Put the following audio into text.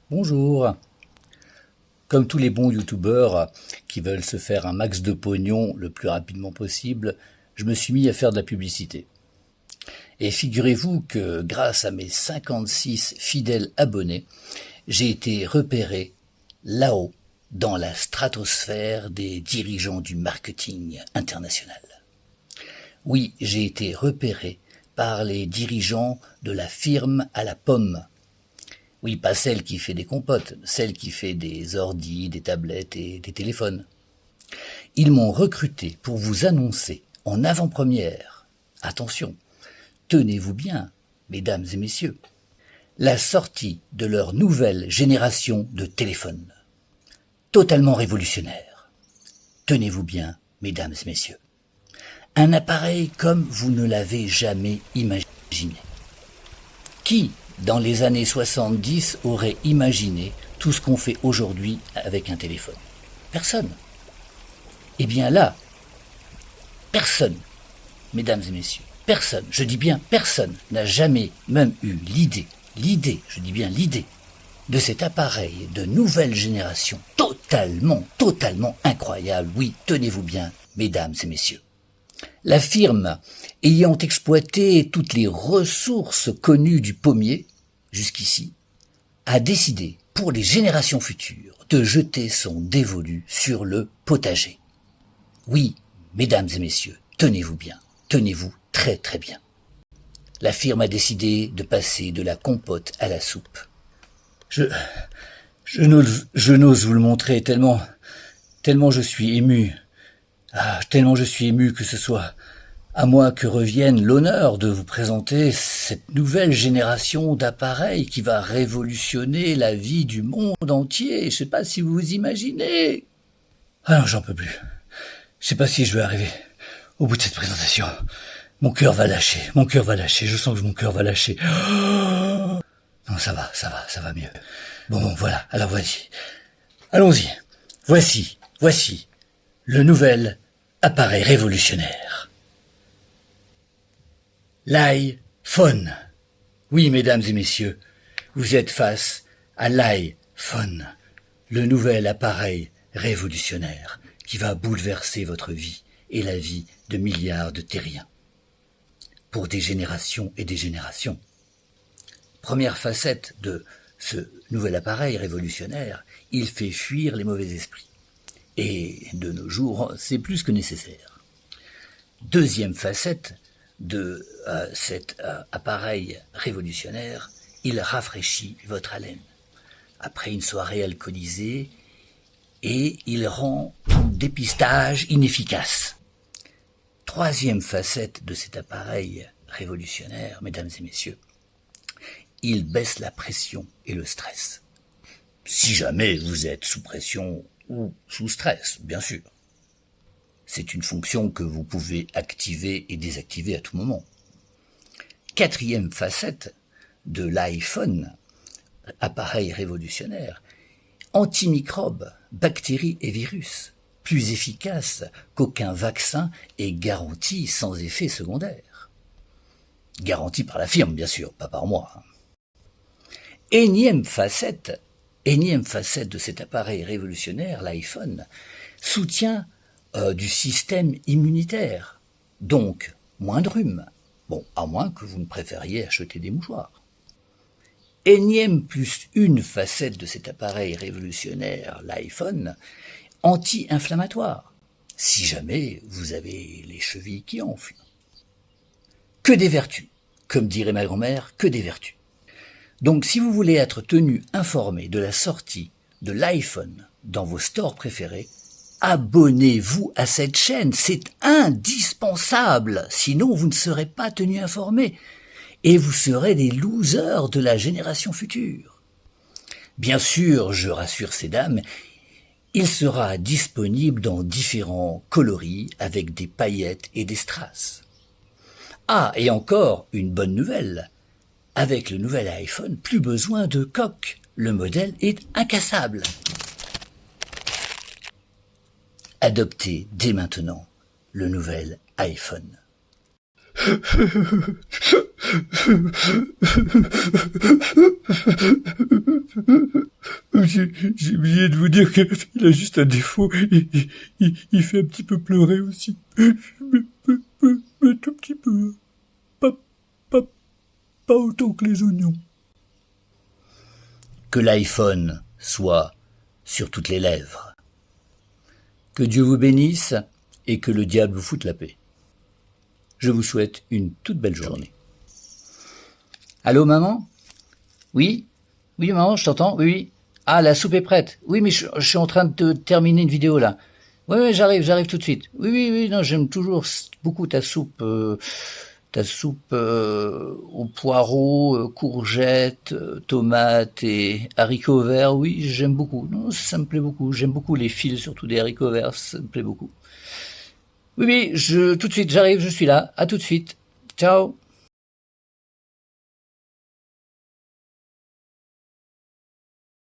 Bonjour. Comme tous les bons youtubeurs qui veulent se faire un max de pognon le plus rapidement possible, je me suis mis à faire de la publicité. Et figurez-vous que grâce à mes 56 fidèles abonnés, j'ai été repéré là-haut dans la stratosphère des dirigeants du marketing international. Oui, j'ai été repéré par les dirigeants de la firme à la pomme. Oui, pas celle qui fait des compotes, celle qui fait des ordis, des tablettes et des téléphones. Ils m'ont recruté pour vous annoncer en avant-première, attention, tenez-vous bien, mesdames et messieurs, la sortie de leur nouvelle génération de téléphones. Totalement révolutionnaire. Tenez-vous bien, mesdames et messieurs. Un appareil comme vous ne l'avez jamais imaginé. Qui, dans les années 70, aurait imaginé tout ce qu'on fait aujourd'hui avec un téléphone? Personne. Eh bien là, personne, mesdames et messieurs, personne, je dis bien personne, n'a jamais même eu l'idée, je dis bien l'idée, de cet appareil de nouvelle génération totalement incroyable. Oui, tenez-vous bien, mesdames et messieurs. La firme, ayant exploité toutes les ressources connues du pommier, jusqu'ici, a décidé, pour les générations futures, de jeter son dévolu sur le potager. Oui, mesdames et messieurs, tenez-vous bien, tenez-vous très bien. La firme a décidé de passer de la compote à la soupe. Je n'ose vous le montrer tellement je suis ému. Tellement je suis ému que ce soit à moi que revienne l'honneur de vous présenter cette nouvelle génération d'appareils qui va révolutionner la vie du monde entier. Je sais pas si vous vous imaginez. Ah non, j'en peux plus. Je sais pas si je vais arriver au bout de cette présentation. Mon cœur va lâcher. Je sens que mon cœur va lâcher. Oh non, ça va mieux. Bon, voilà. Alors voici. Allons-y. Voici le nouvel appareil révolutionnaire. L'iPhone. Oui, mesdames et messieurs, vous êtes face à l'iPhone, le nouvel appareil révolutionnaire qui va bouleverser votre vie et la vie de milliards de terriens. Pour des générations et des générations. Première facette de ce nouvel appareil révolutionnaire, il fait fuir les mauvais esprits. Et de nos jours, c'est plus que nécessaire. Deuxième facette de cet appareil révolutionnaire, il rafraîchit votre haleine. Après une soirée alcoolisée, et il rend tout dépistage inefficace. Troisième facette de cet appareil révolutionnaire, mesdames et messieurs, il baisse la pression et le stress. Si jamais vous êtes sous pression ou sous stress, bien sûr. C'est une fonction que vous pouvez activer et désactiver à tout moment. Quatrième facette de l'iPhone, appareil révolutionnaire, antimicrobes, bactéries et virus, plus efficace qu'aucun vaccin et garanti sans effet secondaire. Garanti par la firme, bien sûr, pas par moi. Énième facette de cet appareil révolutionnaire, l'iPhone, soutien du système immunitaire, donc moins de rhume. Bon, à moins que vous ne préfériez acheter des mouchoirs. Énième plus une facette de cet appareil révolutionnaire, l'iPhone, anti-inflammatoire, si jamais vous avez les chevilles qui enflent. Que des vertus, comme dirait ma grand-mère, que des vertus. Donc si vous voulez être tenu informé de la sortie de l'iPhone dans vos stores préférés, abonnez-vous à cette chaîne, c'est indispensable, sinon vous ne serez pas tenu informé et vous serez des losers de la génération future. Bien sûr, je rassure ces dames, il sera disponible dans différents coloris avec des paillettes et des strass. Ah, et encore une bonne nouvelle, avec le nouvel iPhone, plus besoin de coque, le modèle est incassable. Adoptez dès maintenant le nouvel iPhone. J'ai oublié de vous dire qu'il a juste un défaut. Il fait un petit peu pleurer aussi. Mais tout petit peu. Pas, pas, pas autant que les oignons. Que l'iPhone soit sur toutes les lèvres. Que Dieu vous bénisse et que le diable vous foute la paix. Je vous souhaite une toute belle journée. Allô, maman? Oui? Oui, maman, je t'entends? Oui. Ah, la soupe est prête. Oui, mais je suis en train de terminer une vidéo, là. Oui, j'arrive tout de suite. Oui, non, j'aime toujours beaucoup ta soupe aux poireaux, courgettes, tomates et haricots verts. Oui, j'aime beaucoup. Non, ça me plaît beaucoup. J'aime beaucoup les fils, surtout des haricots verts. Ça me plaît beaucoup. Oui, tout de suite, j'arrive, je suis là. À tout de suite. Ciao.